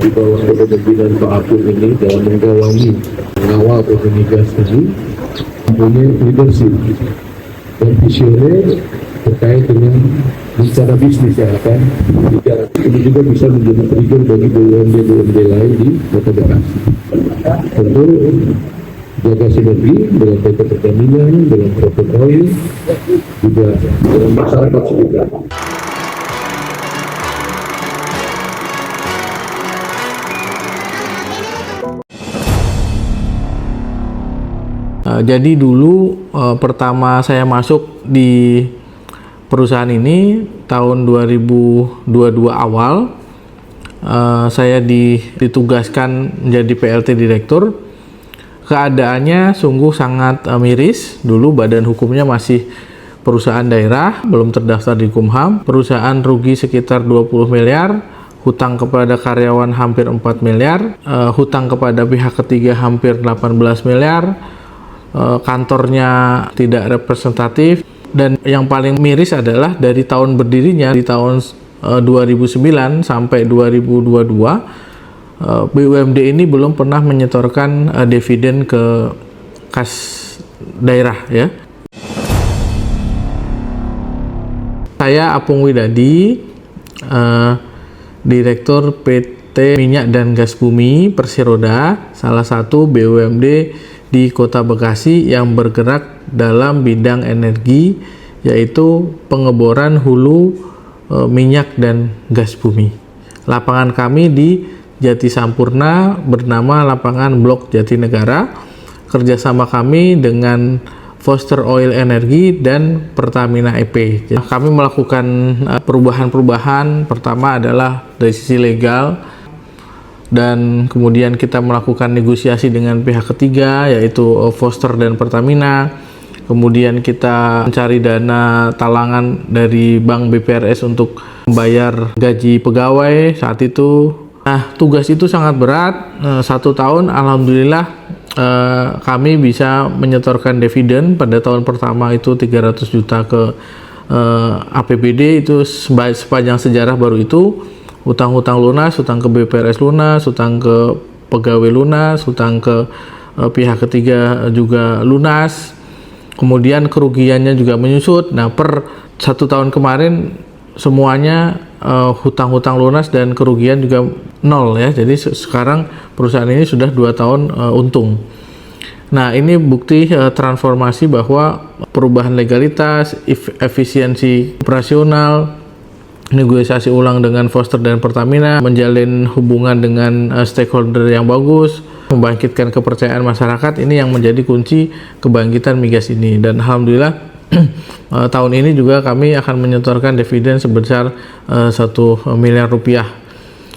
Di bawah kepemimpinan Pak Apung ini dalam menggawangi mengawal migas ini mempunyai leadership dan visioner terkait dengan rencana bisnis yang akan dijalankan. Ini juga bisa menjadi trigger bagi BUMD lain di Kota Bekasi. Tentu jaga sinergi dengan PT Pertamina, dengan Propet Oil, juga dengan masyarakat sekitar. Jadi dulu pertama saya masuk di perusahaan ini tahun 2022 awal, saya ditugaskan menjadi PLT Direktur. Keadaannya sungguh sangat miris. Dulu badan hukumnya masih perusahaan daerah, belum terdaftar di Kumham. Perusahaan rugi sekitar 20 miliar, hutang kepada karyawan hampir 4 miliar, hutang kepada pihak ketiga hampir 18 miliar, kantornya tidak representatif, dan yang paling miris adalah dari tahun berdirinya di tahun 2009 sampai 2022 BUMD ini belum pernah menyetorkan dividen ke kas daerah ya. Saya Apung Widadi, Direktur PT Minyak dan Gas Bumi Persiroda, salah satu BUMD di Kota Bekasi yang bergerak dalam bidang energi, yaitu pengeboran hulu minyak dan gas bumi. Lapangan kami di Jati Sampurna bernama Lapangan Blok Jatinegara. Kerjasama kami dengan Foster Oil Energi dan Pertamina EP. Kami melakukan perubahan-perubahan. Pertama adalah dari sisi legal, dan kemudian kita melakukan negosiasi dengan pihak ketiga yaitu Foster dan Pertamina. Kemudian kita mencari dana talangan dari Bank BPRS untuk membayar gaji pegawai saat itu. Nah, tugas itu sangat berat. 1 tahun alhamdulillah kami bisa menyetorkan dividen. Pada tahun pertama itu 300 juta ke APBD, itu sepanjang sejarah baru itu. Utang-utang lunas, utang ke BPRS lunas, utang ke pegawai lunas, utang ke pihak ketiga juga lunas. Kemudian kerugiannya juga menyusut. Nah, per 1 tahun kemarin semuanya hutang-hutang lunas dan kerugian juga nol ya. Jadi sekarang perusahaan ini sudah 2 tahun untung. Nah, ini bukti transformasi bahwa perubahan legalitas, efisiensi operasional, negosiasi ulang dengan Foster dan Pertamina, menjalin hubungan dengan stakeholder yang bagus, membangkitkan kepercayaan masyarakat, ini yang menjadi kunci kebangkitan migas ini. Dan alhamdulillah tahun ini juga kami akan menyetorkan dividen sebesar 1 miliar rupiah.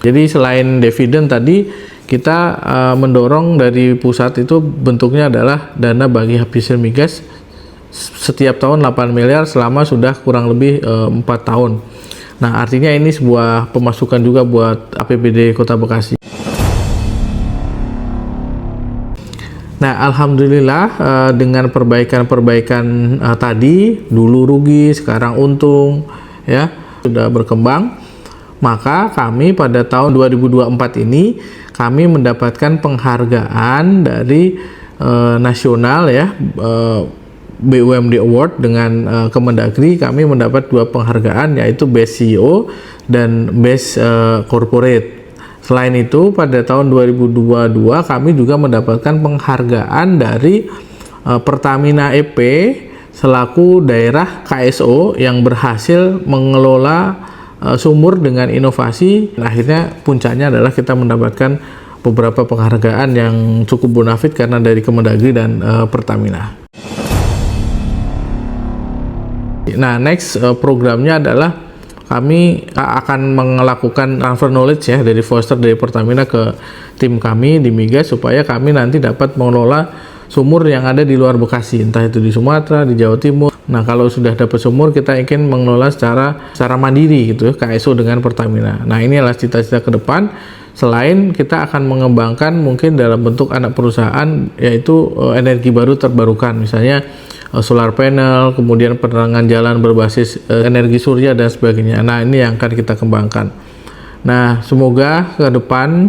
Jadi selain dividen tadi, kita mendorong dari pusat itu bentuknya adalah dana bagi hasil migas setiap tahun 8 miliar selama sudah kurang lebih 4 tahun. Nah, artinya ini sebuah pemasukan juga buat APBD Kota Bekasi. Nah, alhamdulillah dengan perbaikan-perbaikan tadi, dulu rugi, sekarang untung, ya sudah berkembang. Maka kami pada tahun 2024 ini kami mendapatkan penghargaan dari nasional ya. BUMD Award dengan Kemendagri. Kami mendapat 2 penghargaan, yaitu Best CEO dan Best Corporate. Selain itu pada tahun 2022 kami juga mendapatkan penghargaan dari Pertamina EP selaku daerah KSO yang berhasil mengelola sumur dengan inovasi. Akhirnya puncaknya adalah kita mendapatkan beberapa penghargaan yang cukup bonafit karena dari Kemendagri dan Pertamina. Nah, next programnya adalah kami akan melakukan transfer knowledge ya dari Foster, dari Pertamina ke tim kami di migas, supaya kami nanti dapat mengelola sumur yang ada di luar Bekasi, entah itu di Sumatera, di Jawa Timur. Nah, kalau sudah dapat sumur, kita ingin mengelola secara mandiri gitu ya, KSO dengan Pertamina. Nah, ini adalah cita-cita ke depan. Selain kita akan mengembangkan mungkin dalam bentuk anak perusahaan, yaitu energi baru terbarukan, misalnya solar panel, kemudian penerangan jalan berbasis energi surya dan sebagainya. Nah, ini yang akan kita kembangkan. Nah, semoga ke depan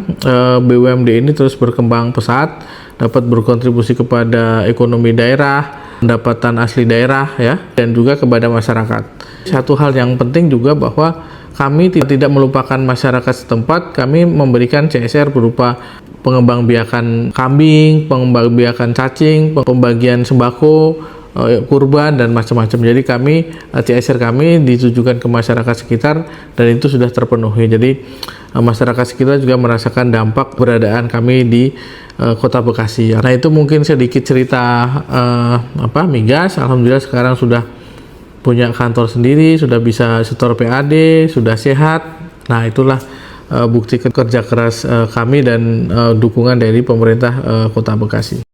BUMD ini terus berkembang pesat, dapat berkontribusi kepada ekonomi daerah, pendapatan asli daerah ya, dan juga kepada masyarakat. Satu hal yang penting juga bahwa kami tidak melupakan masyarakat setempat. Kami memberikan CSR berupa pengembangbiakan kambing, pengembangbiakan cacing, pembagian sembako, kurban dan macam-macam. Jadi CSR kami ditujukan ke masyarakat sekitar dan itu sudah terpenuhi. Jadi masyarakat sekitar juga merasakan dampak keberadaan kami di Kota Bekasi. Nah, itu mungkin sedikit cerita Migas. Alhamdulillah sekarang sudah punya kantor sendiri, sudah bisa setor PAD, sudah sehat. Nah, itulah bukti kerja keras kami dan dukungan dari pemerintah Kota Bekasi.